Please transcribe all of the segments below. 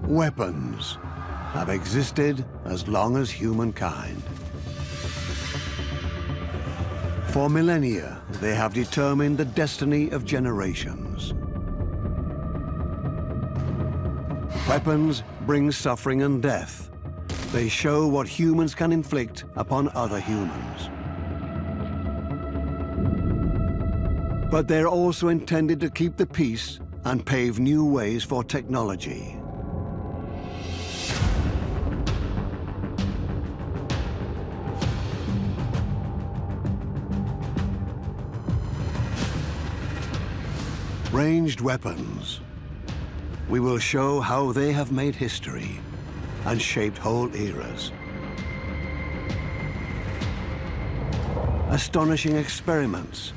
Weapons have existed as long as humankind. For millennia, they have determined the destiny of generations. Weapons bring suffering and death. They show what humans can inflict upon other humans. But they're also intended to keep the peace and pave new ways for technology. Ranged weapons. We will show how they have made history and shaped whole eras. Astonishing experiments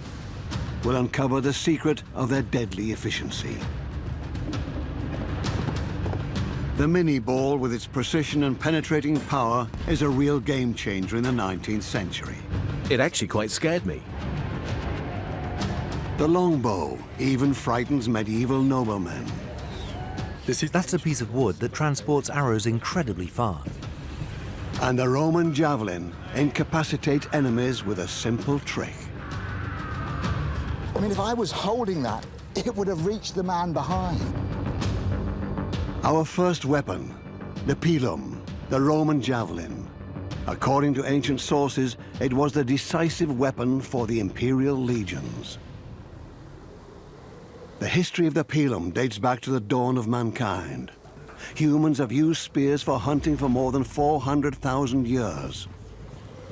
will uncover the secret of their deadly efficiency. The mini ball, with its precision and penetrating power, is a real game changer in the 19th century. It actually quite scared me. The longbow even frightens medieval noblemen. That's a piece of wood that transports arrows incredibly far. And the Roman javelin incapacitates enemies with a simple trick. I mean, if I was holding that, it would have reached the man behind. Our first weapon, the pilum, the Roman javelin. According to ancient sources, it was the decisive weapon for the imperial legions. The history of the pilum dates back to the dawn of mankind. Humans have used spears for hunting for more than 400,000 years.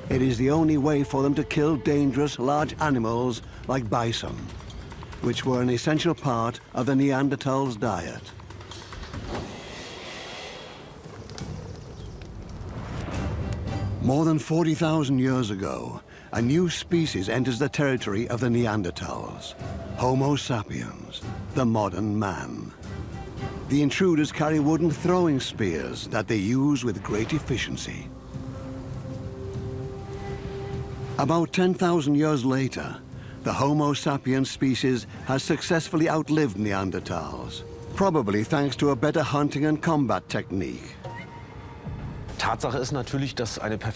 It is the only way for them to kill dangerous large animals like bison, which were an essential part of the Neanderthals' diet. More than 40,000 years ago, a new species enters the territory of the Neanderthals, Homo sapiens, the modern man. The intruders carry wooden throwing spears that they use with great efficiency. About 10,000 years later, the Homo sapiens species has successfully outlived Neanderthals, probably thanks to a better hunting and combat technique.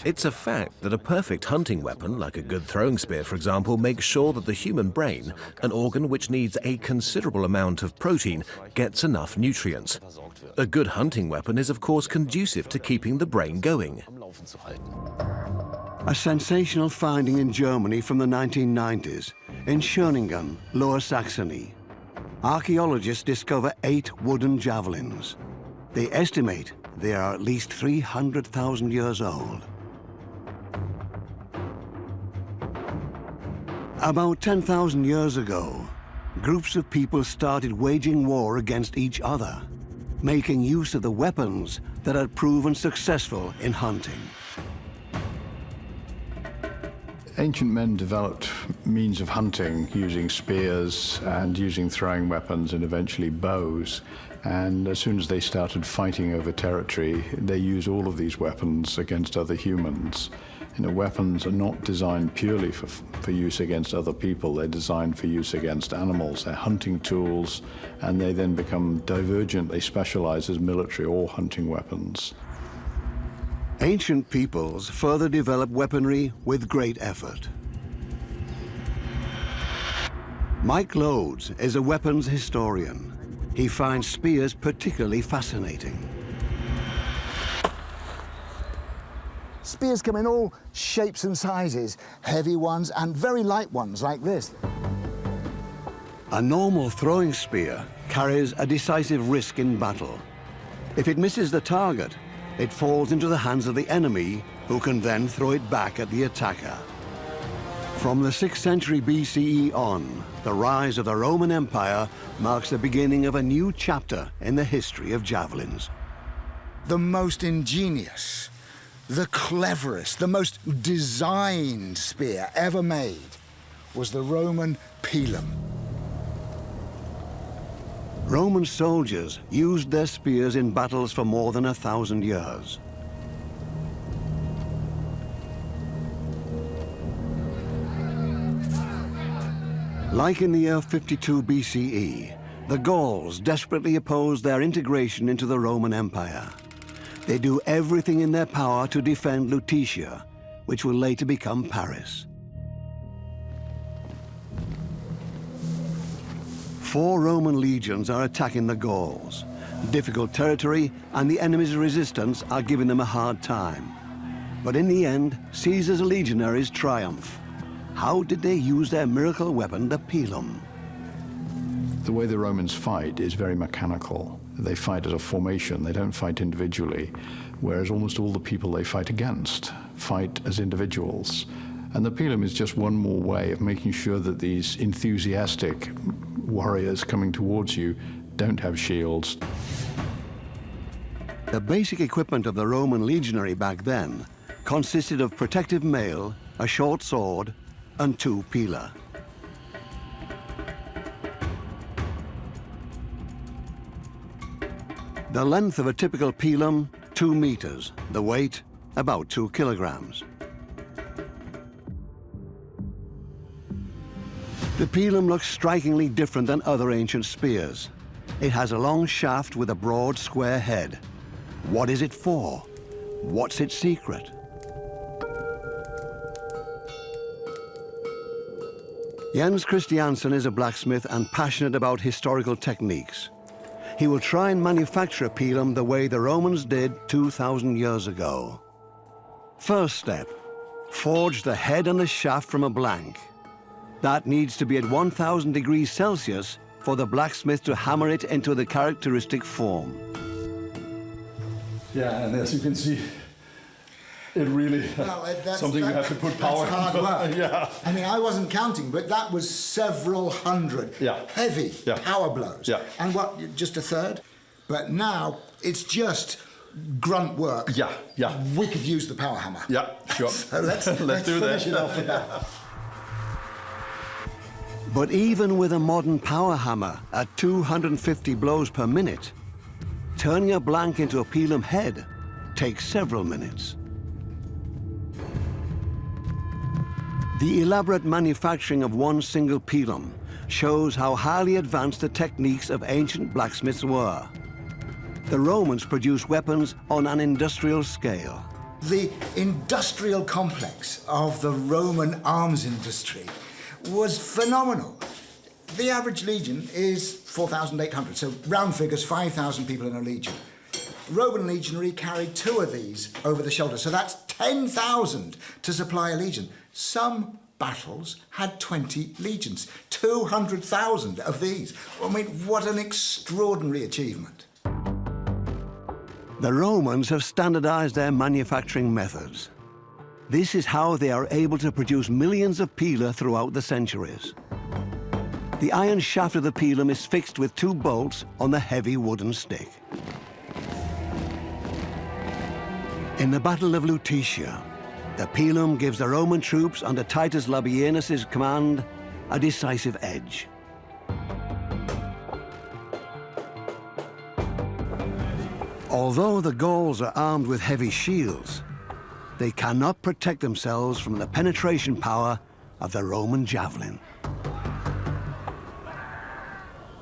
It's a fact that a perfect hunting weapon, like a good throwing spear for example, makes sure that the human brain, an organ which needs a considerable amount of protein, gets enough nutrients. A good hunting weapon is of course conducive to keeping the brain going. A sensational finding in Germany from the 1990s, in Schöningen, Lower Saxony. Archaeologists discover 8 wooden javelins. They estimate they are at least 300,000 years old. About 10,000 years ago, groups of people started waging war against each other, making use of the weapons that had proven successful in hunting. Ancient men developed means of hunting using spears and using throwing weapons and eventually bows. And as soon as they started fighting over territory, they used all of these weapons against other humans. You know, weapons are not designed purely for use against other people. They're designed for use against animals. They're hunting tools, and they then become divergently specialized as military or hunting weapons. Ancient peoples further developed weaponry with great effort. Mike Loades is a weapons historian. He finds spears particularly fascinating. Spears come in all shapes and sizes, heavy ones and very light ones like this. A normal throwing spear carries a decisive risk in battle. If it misses the target, it falls into the hands of the enemy, who can then throw it back at the attacker. From the 6th century BCE on, the rise of the Roman Empire marks the beginning of a new chapter in the history of javelins. The most ingenious, the cleverest, the most designed spear ever made was the Roman pilum. Roman soldiers used their spears in battles for more than 1,000 years. Like in the year 52 BCE, The Gauls desperately oppose their integration into the Roman Empire. They do everything in their power to defend Lutetia, which will later become Paris. 4 Roman legions are attacking the Gauls. Difficult territory and the enemy's resistance are giving them a hard time. But in the end, Caesar's legionaries triumph. How did they use their miracle weapon, the pilum? The way the Romans fight is very mechanical. They fight as a formation, they don't fight individually, whereas almost all the people they fight against fight as individuals. And the pilum is just one more way of making sure that these enthusiastic warriors coming towards you don't have shields. The basic equipment of the Roman legionary back then consisted of protective mail, a short sword, and 2 pila. The length of a typical pilum, 2 meters. The weight, about 2 kilograms. The pilum looks strikingly different than other ancient spears. It has a long shaft with a broad, square head. What is it for? What's its secret? Jens Christiansen is a blacksmith and passionate about historical techniques. He will try and manufacture a pilum the way the Romans did 2,000 years ago. First step, forge the head and the shaft from a blank. That needs to be at 1,000 degrees Celsius for the blacksmith to hammer it into the characteristic form. Yeah, and as you can see, it really something you have to put power into. Hard work. Yeah. I mean, I wasn't counting, but that was several hundred heavy power blows. Yeah. And what, just a third? But now it's just grunt work. Yeah, yeah. We could use the power hammer. Yeah, sure. So let's do finish that. it off with that. But even with a modern power hammer at 250 blows per minute, turning a blank into a pilum head takes several minutes. The elaborate manufacturing of one single pilum shows how highly advanced the techniques of ancient blacksmiths were. The Romans produced weapons on an industrial scale. The industrial complex of the Roman arms industry was phenomenal. The average legion is 4,800, so round figures, 5,000 people in a legion. Roman legionary carried 2 of these over the shoulder, so that's 10,000 to supply a legion. Some battles had 20 legions, 200,000 of these. I mean, what an extraordinary achievement. The Romans have standardized their manufacturing methods. This is how they are able to produce millions of pila throughout the centuries. The iron shaft of the pilum is fixed with 2 bolts on the heavy wooden stick. In the Battle of Lutetia, the pilum gives the Roman troops under Titus Labienus' command a decisive edge. Although the Gauls are armed with heavy shields, they cannot protect themselves from the penetration power of the Roman javelin.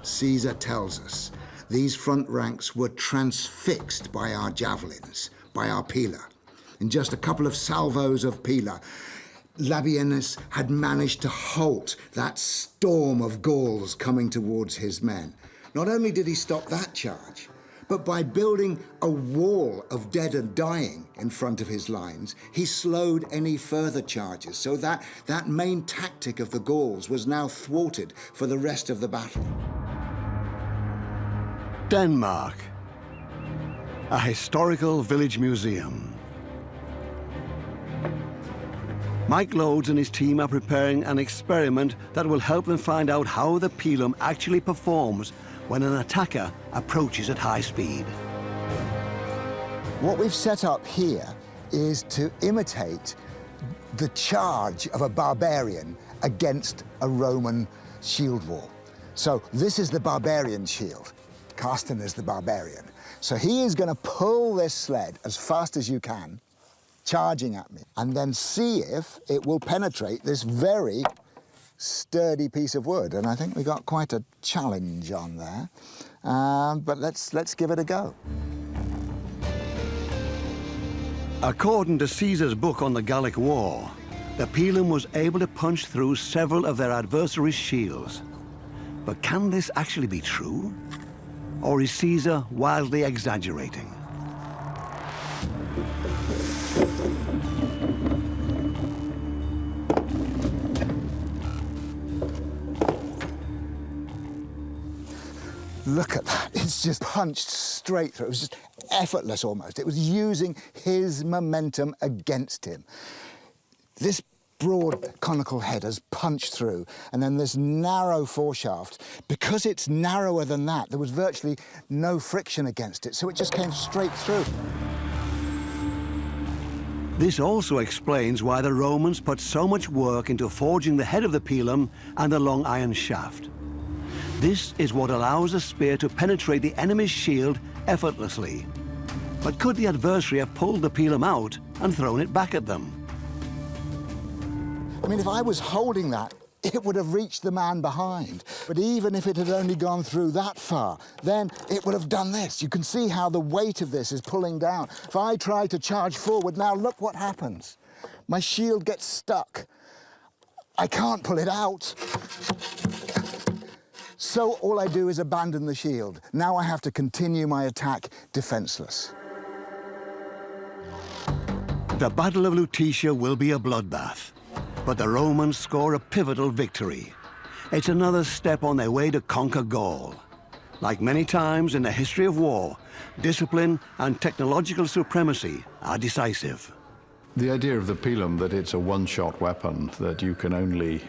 Caesar tells us these front ranks were transfixed by our javelins, by our pila. In just a couple of salvos of pila, Labienus had managed to halt that storm of Gauls coming towards his men. Not only did he stop that charge, but by building a wall of dead and dying in front of his lines, he slowed any further charges, so that main tactic of the Gauls was now thwarted for the rest of the battle. Denmark, a historical village museum. Mike Lodes and his team are preparing an experiment that will help them find out how the pilum actually performs when an attacker approaches at high speed. What we've set up here is to imitate the charge of a barbarian against a Roman shield wall. So this is the barbarian shield. Carsten is the barbarian. So he is going to pull this sled as fast as you can, charging at me, and then see if it will penetrate this very sturdy piece of wood, and I think we got quite a challenge on there. But let's give it a go. According to Caesar's book on the Gallic War, the pilum was able to punch through several of their adversaries' shields. But can this actually be true? Or is Caesar wildly exaggerating? Look at that, it's just punched straight through. It was just effortless almost. It was using his momentum against him. This broad conical head has punched through, and then this narrow foreshaft, because it's narrower than that, there was virtually no friction against it, so it just came straight through. This also explains why the Romans put so much work into forging the head of the pilum and the long iron shaft. This is what allows a spear to penetrate the enemy's shield effortlessly. But could the adversary have pulled the pilum out and thrown it back at them? I mean, if I was holding that, it would have reached the man behind. But even if it had only gone through that far, then it would have done this. You can see how the weight of this is pulling down. If I try to charge forward, now look what happens. My shield gets stuck. I can't pull it out. So all I do is abandon the shield. Now I have to continue my attack defenseless. The Battle of Lutetia will be a bloodbath, but the Romans score a pivotal victory. It's another step on their way to conquer Gaul. Like many times in the history of war, discipline and technological supremacy are decisive. The idea of the pilum, that it's a one-shot weapon, that you can only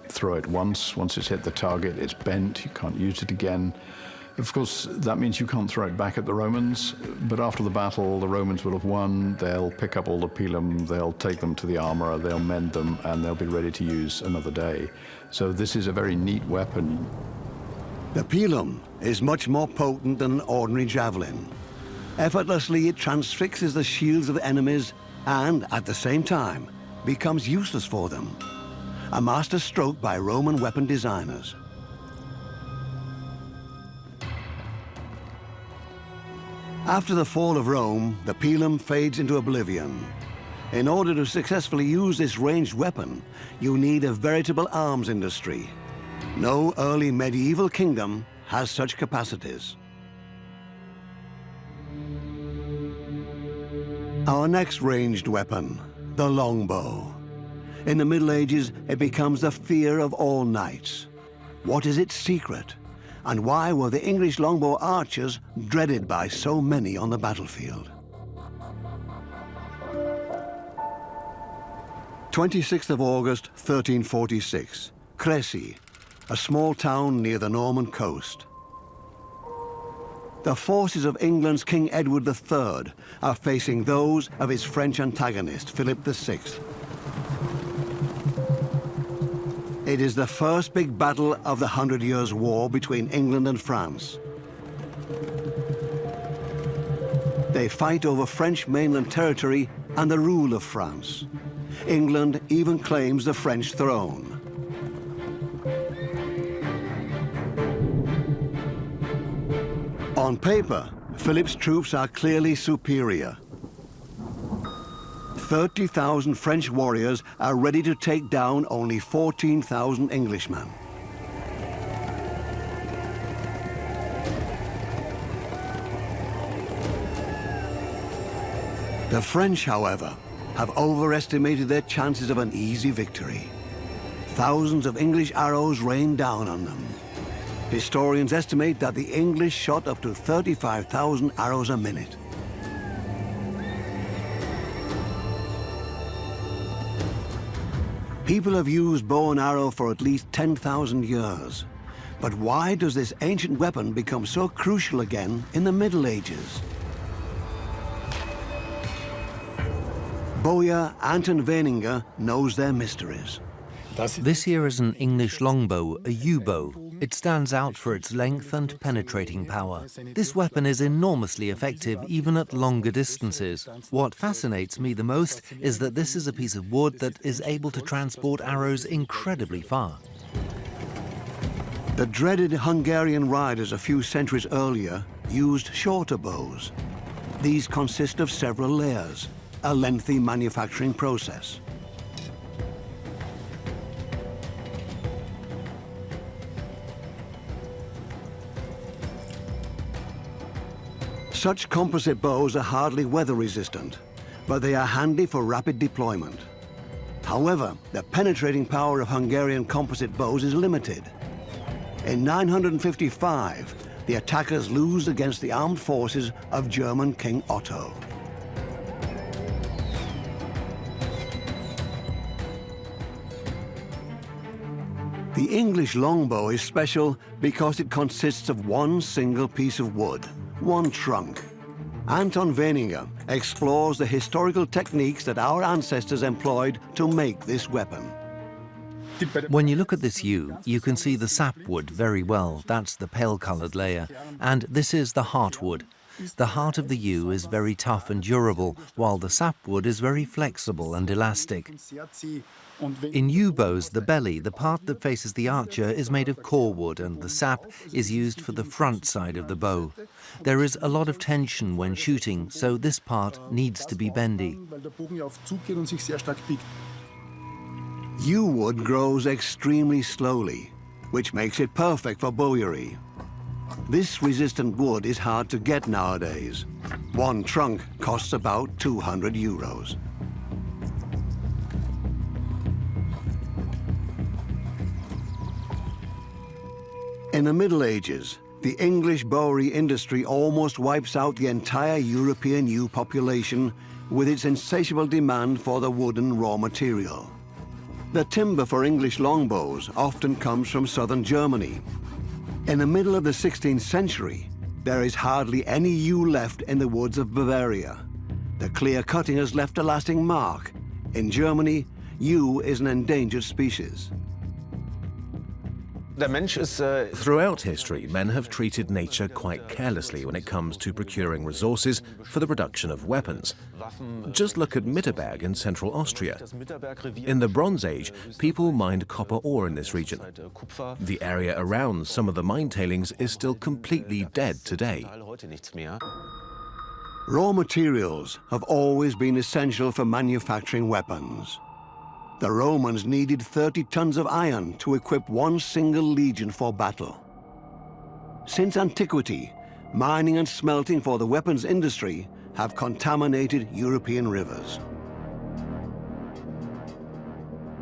throw it once. Once it's hit the target, it's bent, you can't use it again. Of course, that means you can't throw it back at the Romans, but after the battle, the Romans will have won. They'll pick up all the pilum, they'll take them to the armorer, they'll mend them, and they'll be ready to use another day. So this is a very neat weapon. The pilum is much more potent than an ordinary javelin. Effortlessly, it transfixes the shields of the enemies and, at the same time, becomes useless for them. A master stroke by Roman weapon designers. After the fall of Rome, the pilum fades into oblivion. In order to successfully use this ranged weapon, you need a veritable arms industry. No early medieval kingdom has such capacities. Our next ranged weapon, the longbow. In the Middle Ages, it becomes the fear of all knights. What is its secret? And why were the English longbow archers dreaded by so many on the battlefield? 26th of August, 1346, Crécy, a small town near the Norman coast. The forces of England's King Edward III are facing those of his French antagonist, Philip VI. It is the first big battle of the 100 Years' War between England and France. They fight over French mainland territory and the rule of France. England even claims the French throne. On paper, Philip's troops are clearly superior. 30,000 French warriors are ready to take down only 14,000 Englishmen. The French, however, have overestimated their chances of an easy victory. Thousands of English arrows rain down on them. Historians estimate that the English shot up to 35,000 arrows a minute. People have used bow and arrow for at least 10,000 years. But why does this ancient weapon become so crucial again in the Middle Ages? Bowyer Anton Weininger knows their mysteries. This here is an English longbow, a yew-bow. It stands out for its length and penetrating power. This weapon is enormously effective even at longer distances. What fascinates me the most is that this is a piece of wood that is able to transport arrows incredibly far. The dreaded Hungarian riders a few centuries earlier used shorter bows. These consist of several layers, a lengthy manufacturing process. Such composite bows are hardly weather resistant, but they are handy for rapid deployment. However, the penetrating power of Hungarian composite bows is limited. In 955, the attackers lose against the armed forces of German King Otto. The English longbow is special because it consists of one single piece of wood, one trunk. Anton Weininger explores the historical techniques that our ancestors employed to make this weapon. When you look at this yew, you can see the sapwood very well. That's the pale-colored layer. And this is the heartwood. The heart of the yew is very tough and durable, while the sapwood is very flexible and elastic. In yew bows, the belly, the part that faces the archer, is made of core wood, and the sap is used for the front side of the bow. There is a lot of tension when shooting, so this part needs to be bendy. Yew wood grows extremely slowly, which makes it perfect for bowyery. This resistant wood is hard to get nowadays. One trunk costs about 200 euros. In the Middle Ages, the English bowery industry almost wipes out the entire European yew population with its insatiable demand for the wooden raw material. The timber for English longbows often comes from southern Germany. In the middle of the 16th century, there is hardly any yew left in the woods of Bavaria. The clear cutting has left a lasting mark. In Germany, yew is an endangered species. Throughout history, men have treated nature quite carelessly when it comes to procuring resources for the production of weapons. Just look at Mitterberg in central Austria. In the Bronze Age, people mined copper ore in this region. The area around some of the mine tailings is still completely dead today. Raw materials have always been essential for manufacturing weapons. The Romans needed 30 tons of iron to equip one single legion for battle. Since antiquity, mining and smelting for the weapons industry have contaminated European rivers.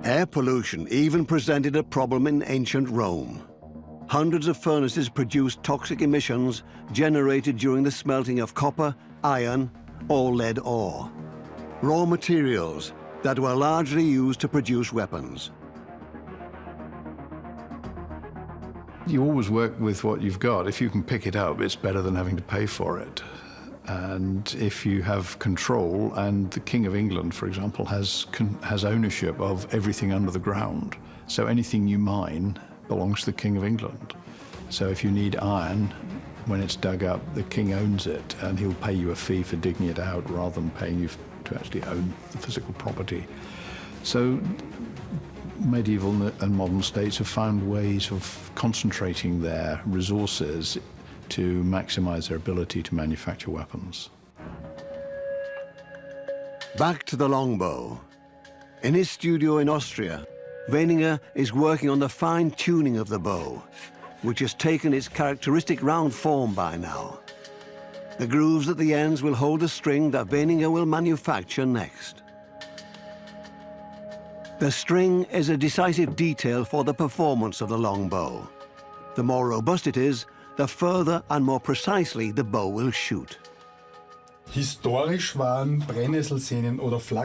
Air pollution even presented a problem in ancient Rome. Hundreds of furnaces produced toxic emissions generated during the smelting of copper, iron, or lead ore. Raw materials that were largely used to produce weapons. You always work with what you've got. If you can pick it up, it's better than having to pay for it. And if you have control, and the King of England, for example, has ownership of everything under the ground. So anything you mine belongs to the King of England. So if you need iron, when it's dug up, the king owns it, and he'll pay you a fee for digging it out rather than paying you to actually own the physical property. So medieval and modern states have found ways of concentrating their resources to maximize their ability to manufacture weapons. Back to the longbow. In his studio in Austria, Weininger is working on the fine-tuning of the bow, which has taken its characteristic round form by now. The grooves at the ends will hold the string that Weininger will manufacture next. The string is a decisive detail for the performance of the longbow. The more robust it is, the further and more precisely the bow will shoot.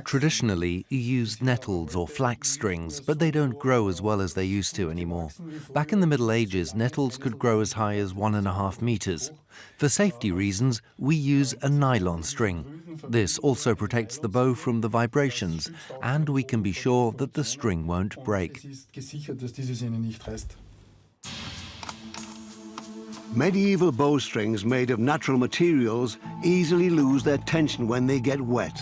Traditionally, you used nettles or flax strings, but they don't grow as well as they used to anymore. Back in the Middle Ages, nettles could grow as high as 1.5 meters. For safety reasons, we use a nylon string. This also protects the bow from the vibrations, and we can be sure that the string won't break. Medieval bowstrings made of natural materials easily lose their tension when they get wet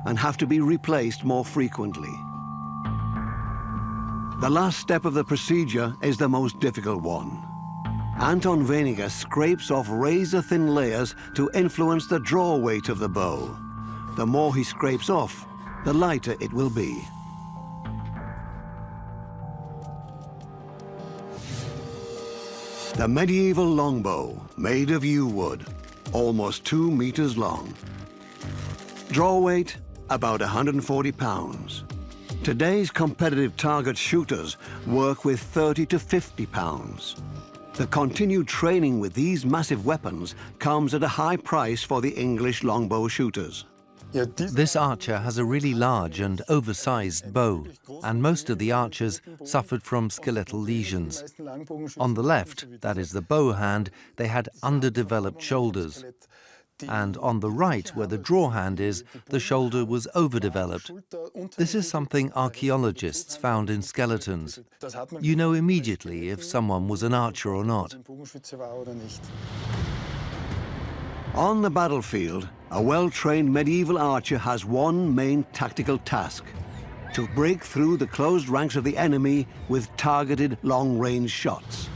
and have to be replaced more frequently. The last step of the procedure is the most difficult one. Anton Weniger scrapes off razor-thin layers to influence the draw weight of the bow. The more he scrapes off, the lighter it will be. The medieval longbow, made of yew wood, almost 2 meters long. Draw weight, about 140 pounds. Today's competitive target shooters work with 30 to 50 pounds. The continued training with these massive weapons comes at a high price for the English longbow shooters. This archer has a really large and oversized bow, and most of the archers suffered from skeletal lesions. On the left, that is the bow hand, they had underdeveloped shoulders. And on the right, where the draw hand is, the shoulder was overdeveloped. This is something archaeologists found in skeletons. You know immediately if someone was an archer or not. On the battlefield, a well-trained medieval archer has one main tactical task: to break through the closed ranks of the enemy with targeted long-range shots.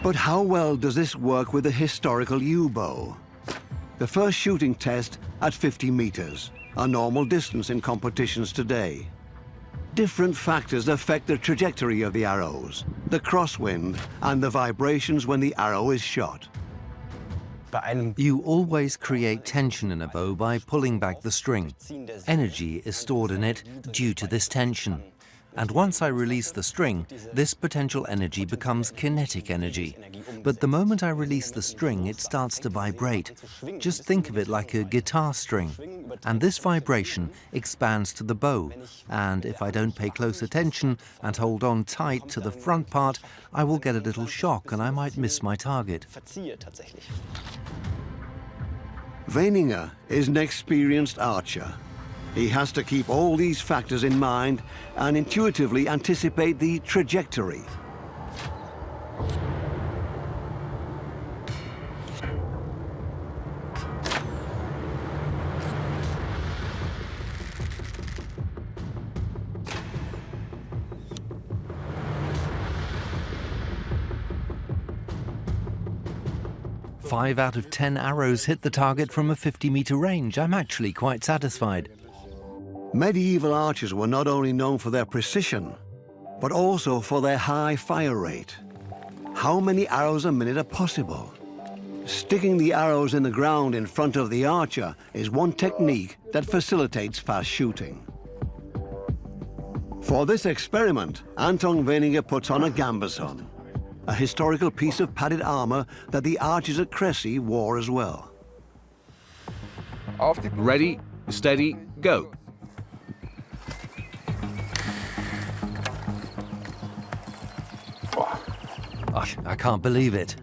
But how well does this work with the historical yew bow? The first shooting test at 50 meters, a normal distance in competitions today. Different factors affect the trajectory of the arrows, the crosswind, and the vibrations when the arrow is shot. You always create tension in a bow by pulling back the string. Energy is stored in it due to this tension. And once I release the string, this potential energy becomes kinetic energy. But the moment I release the string, it starts to vibrate. Just think of it like a guitar string. And this vibration expands to the bow. And if I don't pay close attention and hold on tight to the front part, I will get a little shock and I might miss my target. Weniger is an experienced archer. He has to keep all these factors in mind and intuitively anticipate the trajectory. Five out of 10 arrows hit the target from a 50-meter range. I'm actually quite satisfied. Medieval archers were not only known for their precision, but also for their high fire rate. How many arrows a minute are possible? Sticking the arrows in the ground in front of the archer is one technique that facilitates fast shooting. For this experiment, Anton Weniger puts on a gambeson, a historical piece of padded armor that the archers at Cressy wore as well. Ready, steady, go. I can't believe it.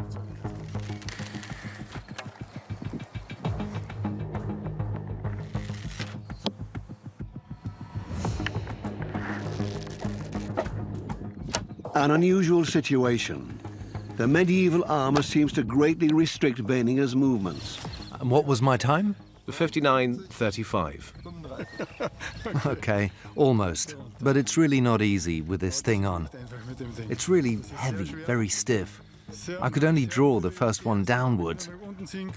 An unusual situation. The medieval armor seems to greatly restrict Weniger's movements. And what was my time? 59:35. Okay, almost. But it's really not easy with this thing on. It's really heavy, very stiff. I could only draw the first one downwards.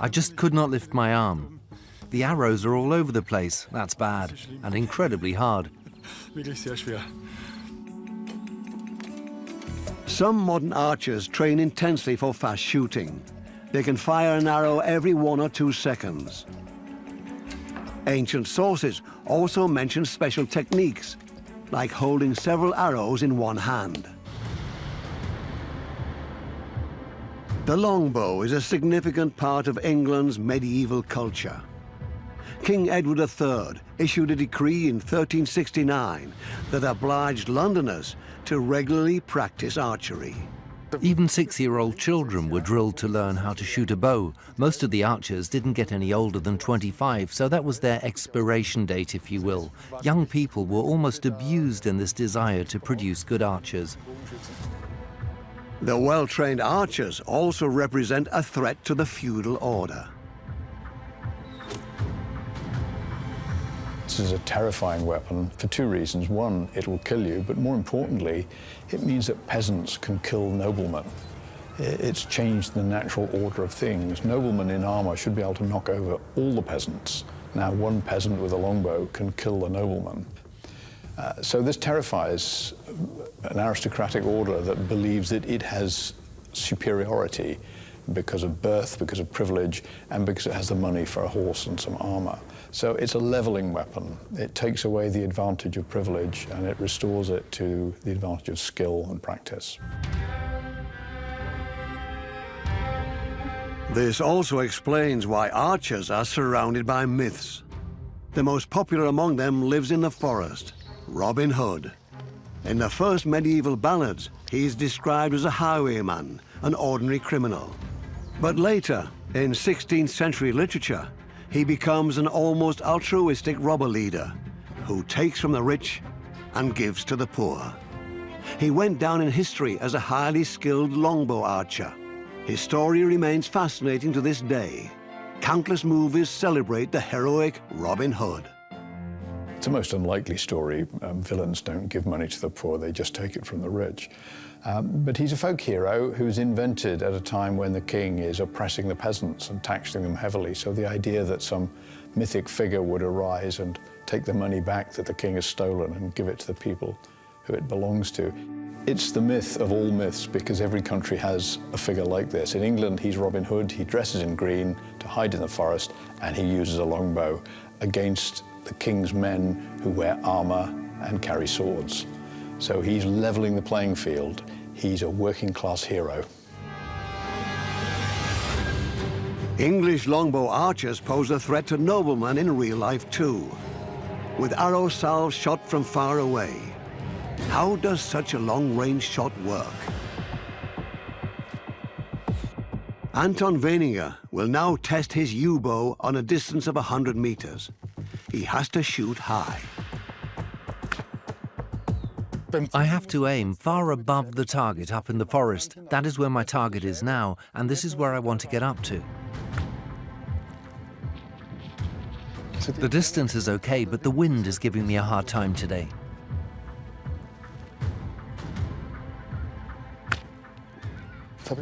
I just could not lift my arm. The arrows are all over the place. That's bad, and incredibly hard. Some modern archers train intensely for fast shooting. They can fire an arrow every 1 or 2 seconds. Ancient sources also mention special techniques, like holding several arrows in one hand. The longbow is a significant part of England's medieval culture. King Edward III issued a decree in 1369 that obliged Londoners to regularly practice archery. Even 6-year-old children were drilled to learn how to shoot a bow. Most of the archers didn't get any older than 25, so that was their expiration date, if you will. Young people were almost abused in this desire to produce good archers. The well-trained archers also represent a threat to the feudal order. This is a terrifying weapon for 2 reasons. One, it will kill you, but more importantly, it means that peasants can kill noblemen. It's changed the natural order of things. Noblemen in armor should be able to knock over all the peasants. Now one peasant with a longbow can kill the nobleman. So this terrifies an aristocratic order that believes that it has superiority because of birth, because of privilege, and because it has the money for a horse and some armor. So it's a leveling weapon. It takes away the advantage of privilege and it restores it to the advantage of skill and practice. This also explains why archers are surrounded by myths. The most popular among them lives in the forest, Robin Hood. In the first medieval ballads, he is described as a highwayman, an ordinary criminal. But later, in 16th century literature, he becomes an almost altruistic robber leader who takes from the rich and gives to the poor. He went down in history as a highly skilled longbow archer. His story remains fascinating to this day. Countless movies celebrate the heroic Robin Hood. It's a most unlikely story. Villains don't give money to the poor, they just take it from the rich. But he's a folk hero who's invented at a time when the king is oppressing the peasants and taxing them heavily. So the idea that some mythic figure would arise and take the money back that the king has stolen and give it to the people who it belongs to. It's the myth of all myths because every country has a figure like this. In England, he's Robin Hood. He dresses in green to hide in the forest, and he uses a longbow against the king's men who wear armor and carry swords. So he's leveling the playing field. He's a working-class hero. English longbow archers pose a threat to noblemen in real life too, with arrow salves shot from far away. How does such a long-range shot work? Anton Weininger will now test his U-bow on a distance of 100 meters. He has to shoot high. I have to aim far above the target up in the forest. That is where my target is now, and this is where I want to get up to. The distance is okay, but the wind is giving me a hard time today.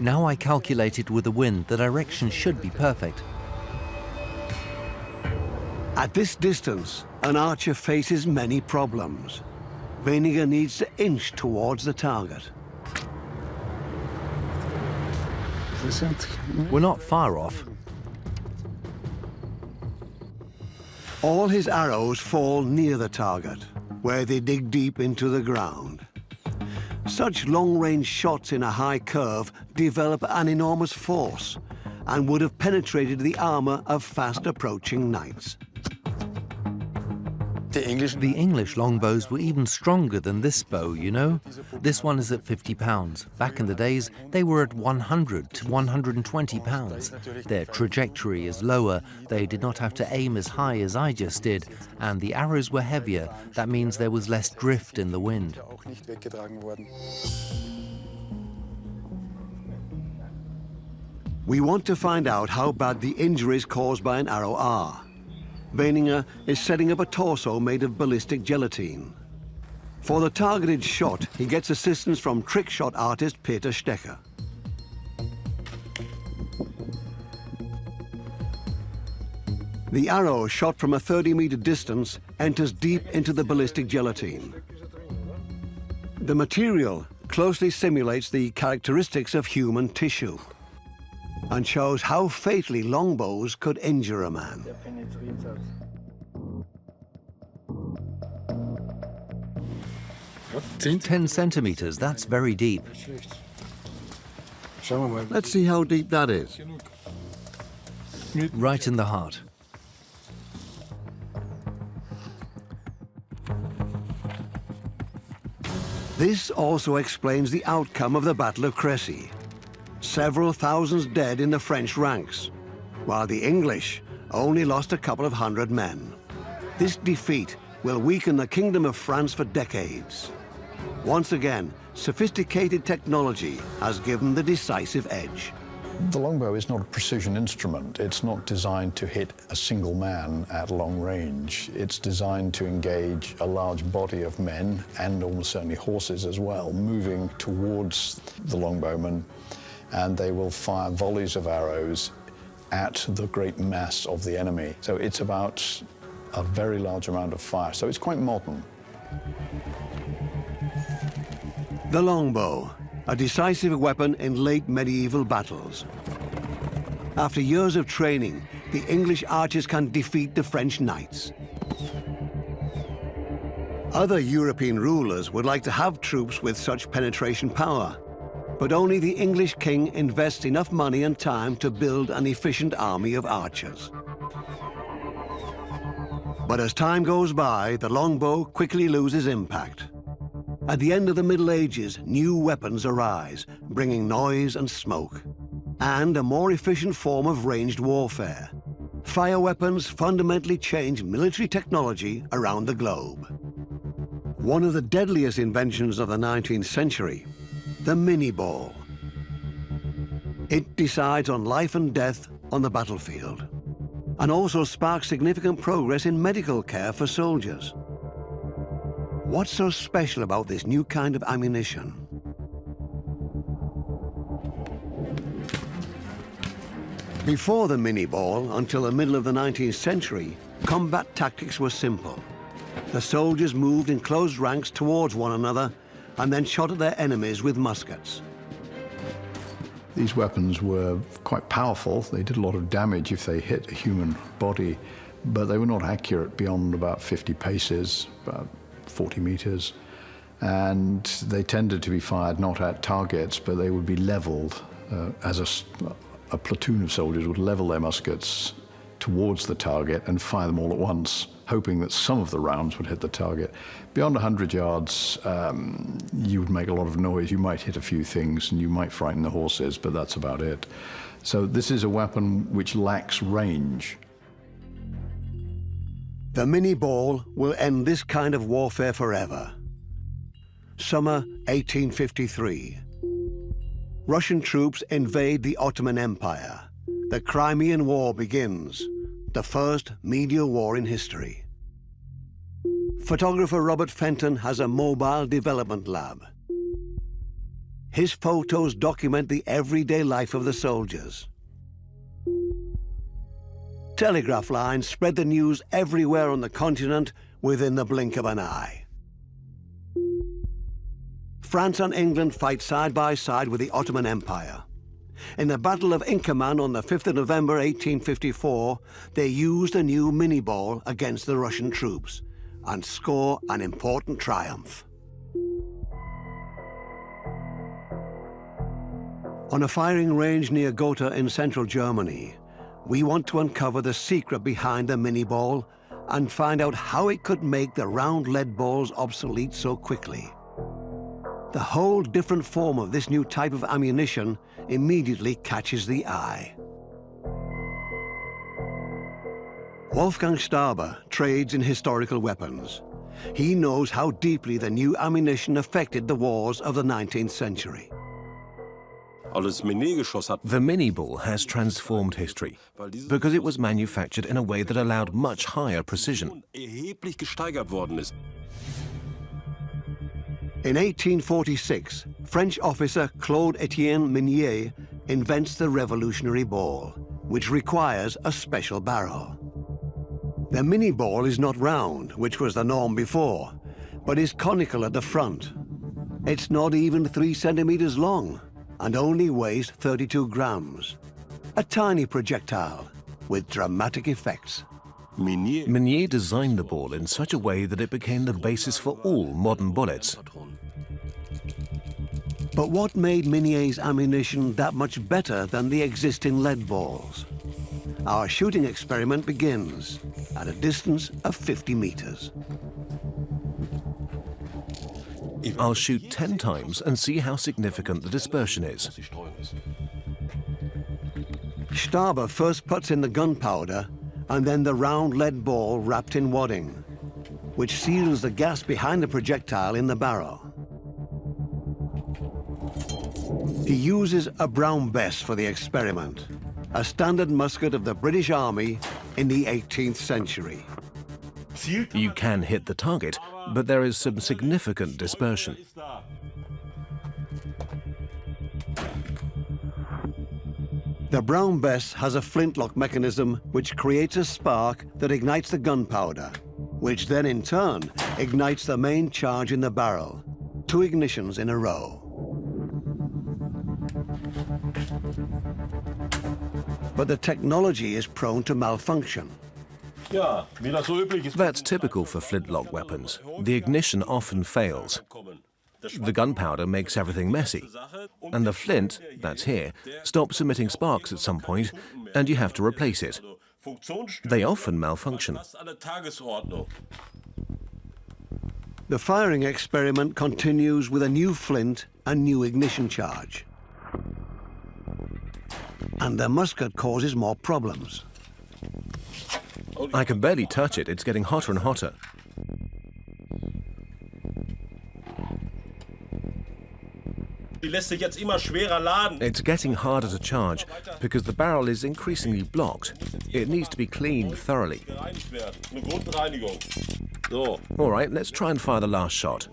Now I calculated with the wind, the direction should be perfect. At this distance, an archer faces many problems. Weininger needs to inch towards the target. We're not far off. All his arrows fall near the target, where they dig deep into the ground. Such long-range shots in a high curve develop an enormous force and would have penetrated the armor of fast-approaching knights. The English longbows were even stronger than this bow, you know? This one is at 50 pounds. Back in the days, they were at 100 to 120 pounds. Their trajectory is lower. They did not have to aim as high as I just did, and the arrows were heavier. That means there was less drift in the wind. We want to find out how bad the injuries caused by an arrow are. Weininger is setting up a torso made of ballistic gelatine. For the targeted shot, he gets assistance from trick shot artist Peter Stecher. The arrow, shot from a 30-meter distance, enters deep into the ballistic gelatine. The material closely simulates the characteristics of human tissue and shows how fatally longbows could injure a man. 10 centimeters, that's very deep. Let's see how deep that is. Right in the heart. This also explains the outcome of the Battle of Crécy. Several thousands dead in the French ranks, while the English only lost a couple of hundred men. This defeat will weaken the Kingdom of France for decades. Once again, sophisticated technology has given the decisive edge. The longbow is not a precision instrument. It's not designed to hit a single man at long range. It's designed to engage a large body of men, and almost certainly horses as well, moving towards the longbowman. and they will fire volleys of arrows at the great mass of the enemy. So it's about a very large amount of fire. So it's quite modern. The longbow, a decisive weapon in late medieval battles. After years of training, the English archers can defeat the French knights. Other European rulers would like to have troops with such penetration power, but only the English king invests enough money and time to build an efficient army of archers. But as time goes by, the longbow quickly loses impact. At the end of the Middle Ages, new weapons arise, bringing noise and smoke, and a more efficient form of ranged warfare. Fire weapons fundamentally change military technology around the globe. One of the deadliest inventions of the 19th century, the mini ball. It decides on life and death on the battlefield, and also sparks significant progress in medical care for soldiers. What's so special about this new kind of ammunition? Before the mini ball, until the middle of the 19th century, combat tactics were simple. The soldiers moved in closed ranks towards one another and then shot at their enemies with muskets. These weapons were quite powerful. They did a lot of damage if they hit a human body, but they were not accurate beyond about 50 paces, about 40 meters. And they tended to be fired not at targets, but they would be leveled as a platoon of soldiers would level their muskets towards the target and fire them all at once, hoping that some of the rounds would hit the target. Beyond 100 yards, you would make a lot of noise. You might hit a few things and you might frighten the horses, but that's about it. So this is a weapon which lacks range. The mini ball will end this kind of warfare forever. Summer 1853. Russian troops invade the Ottoman Empire. The Crimean War begins, the first media war in history. Photographer Robert Fenton has a mobile development lab. His photos document the everyday life of the soldiers. Telegraph lines spread the news everywhere on the continent within the blink of an eye. France and England fight side by side with the Ottoman Empire. In the Battle of Inkerman on the 5th of November 1854, they used a new mini ball against the Russian troops and score an important triumph. On a firing range near Gotha in central Germany, we want to uncover the secret behind the mini ball and find out how it could make the round lead balls obsolete so quickly. The whole different form of this new type of ammunition immediately catches the eye. Wolfgang Staber trades in historical weapons. He knows how deeply the new ammunition affected the wars of the 19th century. The mini ball has transformed history because it was manufactured in a way that allowed much higher precision. In 1846, French officer Claude-Étienne Minié invents the revolutionary ball, which requires a special barrel. The mini ball is not round, which was the norm before, but is conical at the front. It's not even 3 centimeters long and only weighs 32 grams. A tiny projectile with dramatic effects. Minié designed the ball in such a way that it became the basis for all modern bullets. But what made Minié's ammunition that much better than the existing lead balls? Our shooting experiment begins at a distance of 50 meters. I'll shoot 10 times and see how significant the dispersion is. Staber first puts in the gunpowder and then the round lead ball wrapped in wadding, which seals the gas behind the projectile in the barrel. He uses a Brown Bess for the experiment, a standard musket of the British Army in the 18th century. You can hit the target, but there is some significant dispersion. The Brown Bess has a flintlock mechanism which creates a spark that ignites the gunpowder, which then in turn ignites the main charge in the barrel. 2 ignitions in a row. But the technology is prone to malfunction. That's typical for flintlock weapons. The ignition often fails. The gunpowder makes everything messy, and the flint, that's here, stops emitting sparks at some point, and you have to replace it. They often malfunction. The firing experiment continues with a new flint and new ignition charge. And the musket causes more problems. I can barely touch it. It's getting hotter and hotter. It's getting harder to charge because the barrel is increasingly blocked. It needs to be cleaned thoroughly. All right, let's try and fire the last shot.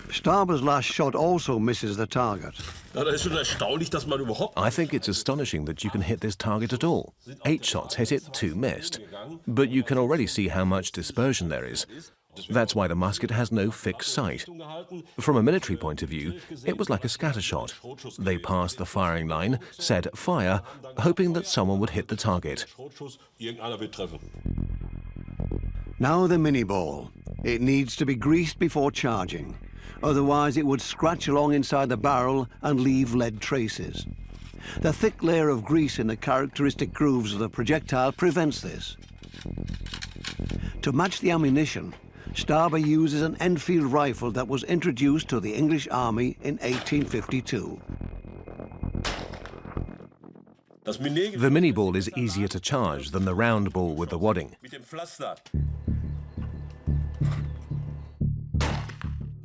Staber's last shot also misses the target. I think it's astonishing that you can hit this target at all. 8 shots hit it, 2 missed. But you can already see how much dispersion there is. That's why the musket has no fixed sight. From a military point of view, it was like a scatter shot. They passed the firing line, said fire, hoping that someone would hit the target. Now the mini ball. It needs to be greased before charging. Otherwise it would scratch along inside the barrel and leave lead traces. The thick layer of grease in the characteristic grooves of the projectile prevents this. To match the ammunition, Staber uses an Enfield rifle that was introduced to the English Army in 1852. The mini ball is easier to charge than the round ball with the wadding.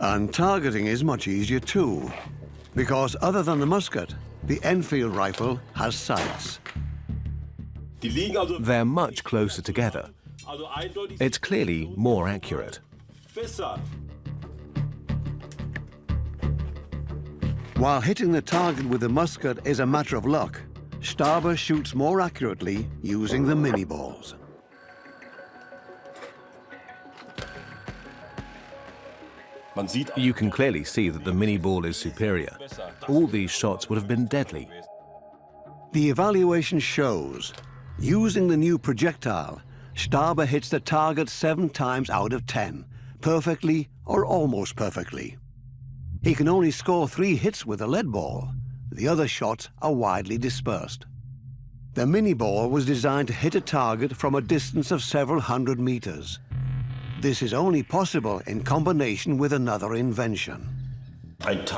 And targeting is much easier too, because other than the musket, the Enfield rifle has sights. They're much closer together. It's clearly more accurate. While hitting the target with the musket is a matter of luck, Staber shoots more accurately using the mini balls. You can clearly see that the mini ball is superior. All these shots would have been deadly. The evaluation shows, using the new projectile, Staber hits the target 7 times out of 10, perfectly or almost perfectly. He can only score 3 hits with a lead ball. The other shots are widely dispersed. The mini ball was designed to hit a target from a distance of several hundred meters. This is only possible in combination with another invention.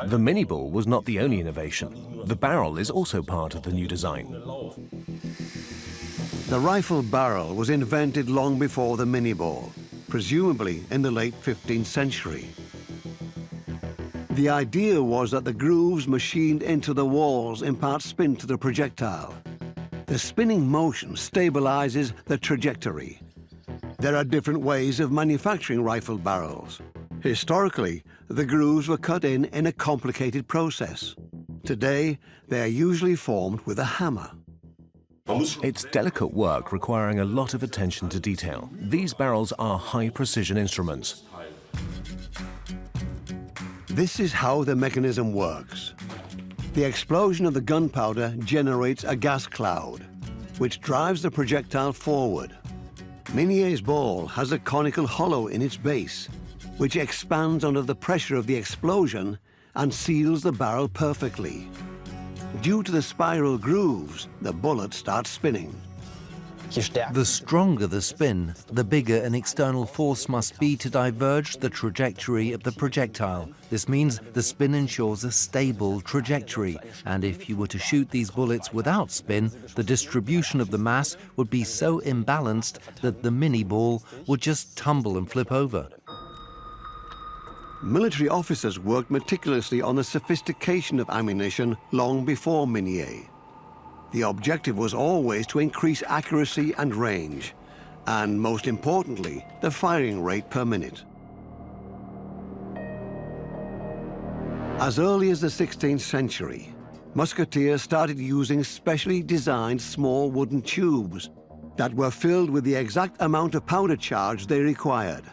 The mini ball was not the only innovation. The barrel is also part of the new design. The rifle barrel was invented long before the mini ball, presumably in the late 15th century. The idea was that the grooves machined into the walls impart spin to the projectile. The spinning motion stabilizes the trajectory. There are different ways of manufacturing rifle barrels. Historically, the grooves were cut in a complicated process. Today, they are usually formed with a hammer. It's delicate work requiring a lot of attention to detail. These barrels are high-precision instruments. This is how the mechanism works. The explosion of the gunpowder generates a gas cloud, which drives the projectile forward. Minié's ball has a conical hollow in its base, which expands under the pressure of the explosion and seals the barrel perfectly. Due to the spiral grooves, the bullet starts spinning. The stronger the spin, the bigger an external force must be to diverge the trajectory of the projectile. This means the spin ensures a stable trajectory, and if you were to shoot these bullets without spin, the distribution of the mass would be so imbalanced that the mini ball would just tumble and flip over. Military officers worked meticulously on the sophistication of ammunition long before Minié. The objective was always to increase accuracy and range, and most importantly, the firing rate per minute. As early as the 16th century, musketeers started using specially designed small wooden tubes that were filled with the exact amount of powder charge they required.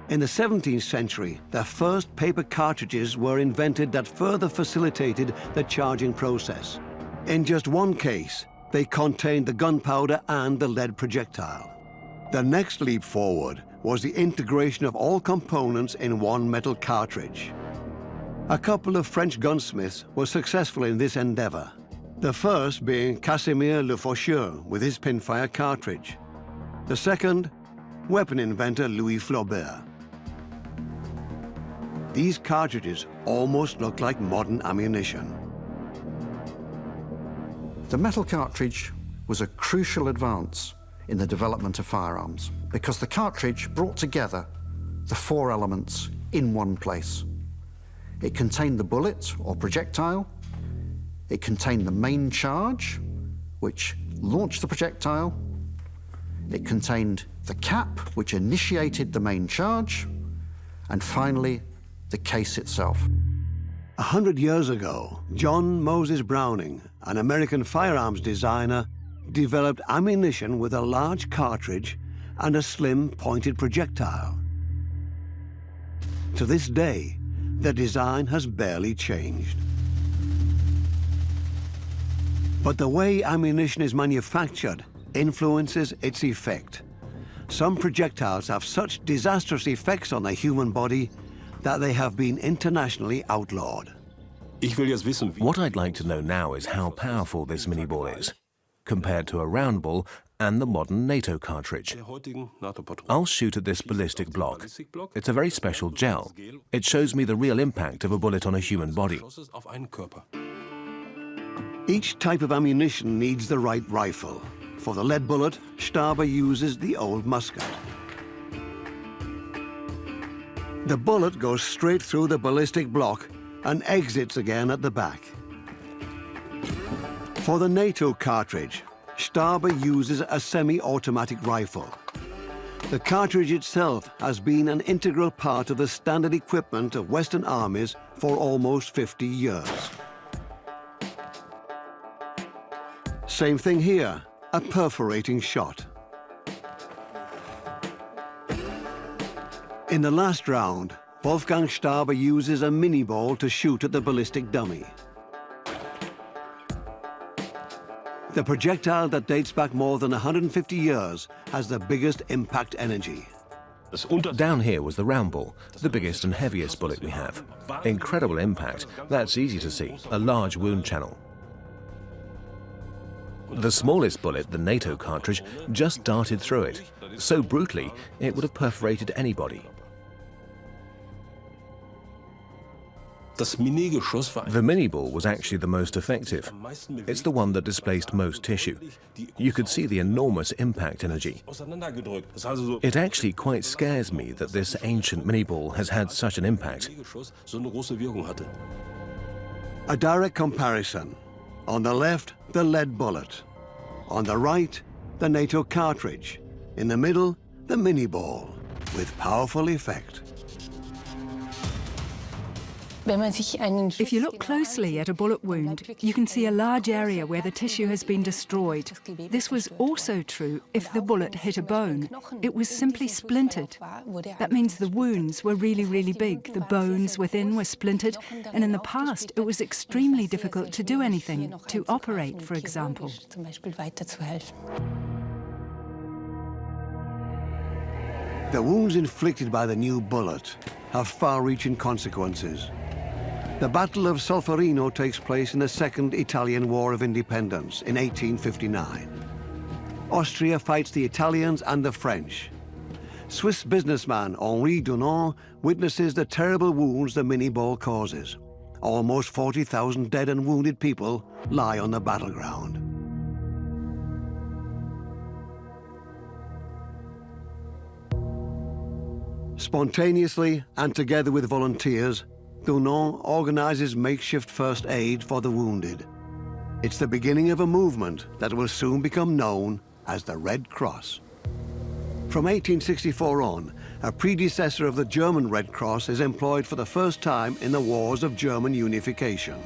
In the 17th century, the first paper cartridges were invented that further facilitated the charging process. In just one case, they contained the gunpowder and the lead projectile. The next leap forward was the integration of all components in one metal cartridge. A couple of French gunsmiths were successful in this endeavor, the first being Casimir Le Faucheur with his pinfire cartridge. The second, weapon inventor Louis Flaubert. These cartridges almost look like modern ammunition. The metal cartridge was a crucial advance in the development of firearms because the cartridge brought together the four elements in one place. It contained the bullet or projectile, it contained the main charge, which launched the projectile, it contained the cap, which initiated the main charge, and finally, the case itself. 100 years ago, John Moses Browning, an American firearms designer, developed ammunition with a large cartridge and a slim pointed projectile. To this day, the design has barely changed. But the way ammunition is manufactured influences its effect. Some projectiles have such disastrous effects on the human body that they have been internationally outlawed. What I'd like to know now is how powerful this mini ball is, compared to a round ball and the modern NATO cartridge. I'll shoot at this ballistic block. It's a very special gel. It shows me the real impact of a bullet on a human body. Each type of ammunition needs the right rifle. For the lead bullet, Staber uses the old musket. The bullet goes straight through the ballistic block and exits again at the back. For the NATO cartridge, Staber uses a semi-automatic rifle. The cartridge itself has been an integral part of the standard equipment of Western armies for almost 50 years. Same thing here, a perforating shot. In the last round, Wolfgang Staber uses a mini ball to shoot at the ballistic dummy. The projectile that dates back more than 150 years has the biggest impact energy. Down here was the round ball, the biggest and heaviest bullet we have. Incredible impact, that's easy to see, a large wound channel. The smallest bullet, the NATO cartridge, just darted through it. So brutally, it would have perforated anybody. The mini ball was actually the most effective. It's the one that displaced most tissue. You could see the enormous impact energy. It actually quite scares me that this ancient mini ball has had such an impact. A direct comparison. On the left, the lead bullet. On the right, the NATO cartridge. In the middle, the mini ball, with powerful effect. If you look closely at a bullet wound, you can see a large area where the tissue has been destroyed. This was also true if the bullet hit a bone. It was simply splintered. That means the wounds were really, really big. The bones within were splintered, and in the past it was extremely difficult to do anything, to operate, for example. The wounds inflicted by the new bullet have far-reaching consequences. The Battle of Solferino takes place in the Second Italian War of Independence in 1859. Austria fights the Italians and the French. Swiss businessman Henri Dunant witnesses the terrible wounds the mini ball causes. Almost 40,000 dead and wounded people lie on the battleground. Spontaneously and together with volunteers, Dunant organizes makeshift first aid for the wounded. It's the beginning of a movement that will soon become known as the Red Cross. From 1864 on, a predecessor of the German Red Cross is employed for the first time in the wars of German unification.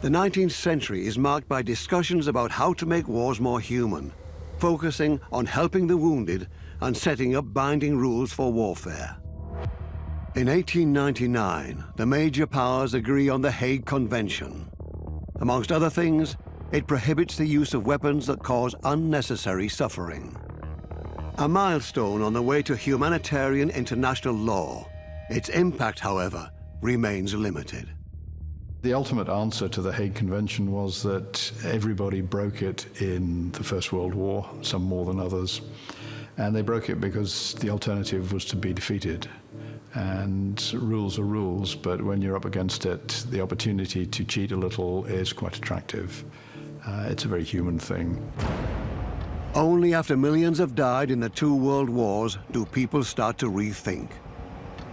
The 19th century is marked by discussions about how to make wars more human, focusing on helping the wounded and setting up binding rules for warfare. In 1899, the major powers agree on the Hague Convention. Amongst other things, it prohibits the use of weapons that cause unnecessary suffering. A milestone on the way to humanitarian international law. Its impact, however, remains limited. The ultimate answer to the Hague Convention was that everybody broke it in the First World War, some more than others. And they broke it because the alternative was to be defeated. And rules are rules, but when you're up against it, the opportunity to cheat a little is quite attractive. It's a very human thing. Only after millions have died in the two world wars do people start to rethink.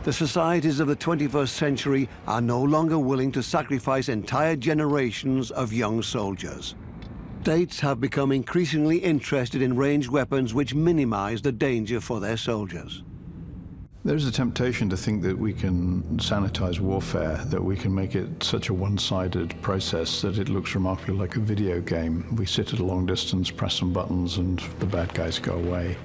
The societies of the 21st century are no longer willing to sacrifice entire generations of young soldiers. States have become increasingly interested in ranged weapons which minimize the danger for their soldiers. There's a temptation to think that we can sanitize warfare, that we can make it such a one-sided process that it looks remarkably like a video game. We sit at a long distance, press some buttons, and the bad guys go away.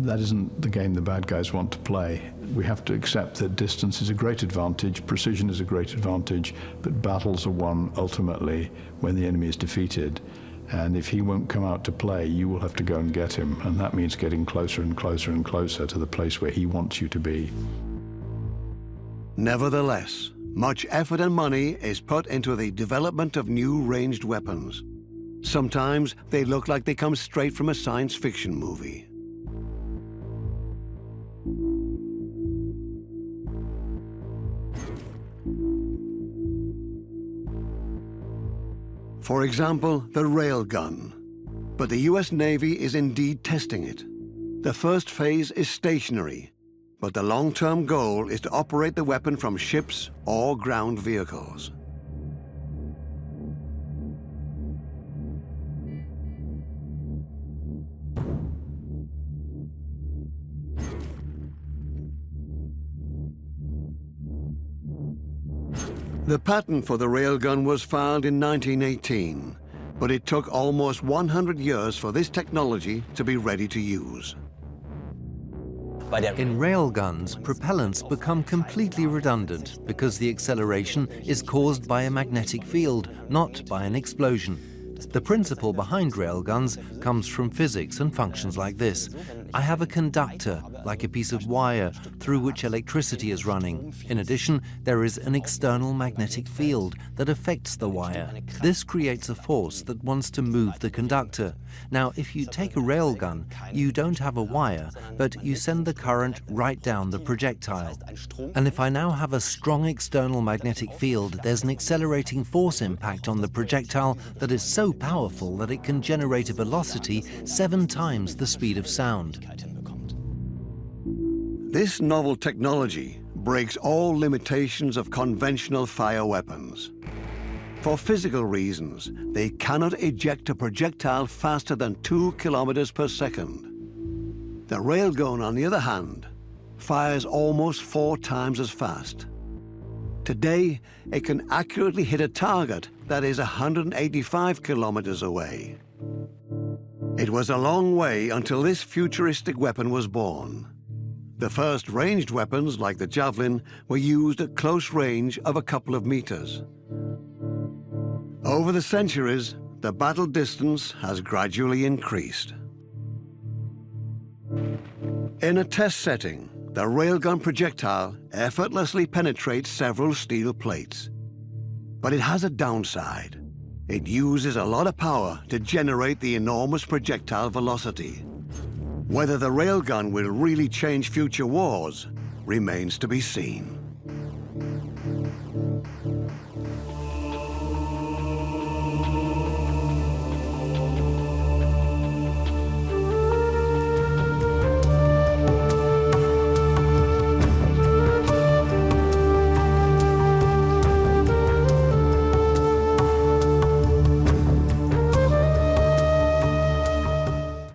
That isn't the game the bad guys want to play. We have to accept that distance is a great advantage, precision is a great advantage, but battles are won ultimately when the enemy is defeated. And if he won't come out to play, you will have to go and get him. And that means getting closer and closer and closer to the place where he wants you to be. Nevertheless, much effort and money is put into the development of new ranged weapons. Sometimes they look like they come straight from a science fiction movie. For example, the Railgun. But the US Navy is indeed testing it. The first phase is stationary, but the long-term goal is to operate the weapon from ships or ground vehicles. The patent for the Railgun was filed in 1918, but it took almost 100 years for this technology to be ready to use. In railguns, propellants become completely redundant because the acceleration is caused by a magnetic field, not by an explosion. The principle behind railguns comes from physics and functions like this. I have a conductor, like a piece of wire, through which electricity is running. In addition, there is an external magnetic field that affects the wire. This creates a force that wants to move the conductor. Now, if you take a railgun, you don't have a wire, but you send the current right down the projectile. And if I now have a strong external magnetic field, there's an accelerating force impact on the projectile that is so powerful that it can generate a velocity 7 times the speed of sound. This novel technology breaks all limitations of conventional fire weapons. For physical reasons, they cannot eject a projectile faster than 2 kilometers per second. The Railgun, on the other hand, fires almost 4 times as fast. Today, it can accurately hit a target that is 185 kilometers away. It was a long way until this futuristic weapon was born. The first ranged weapons, like the javelin, were used at close range of a couple of meters. Over the centuries, the battle distance has gradually increased. In a test setting, the railgun projectile effortlessly penetrates several steel plates. But it has a downside. It uses a lot of power to generate the enormous projectile velocity. Whether the railgun will really change future wars remains to be seen.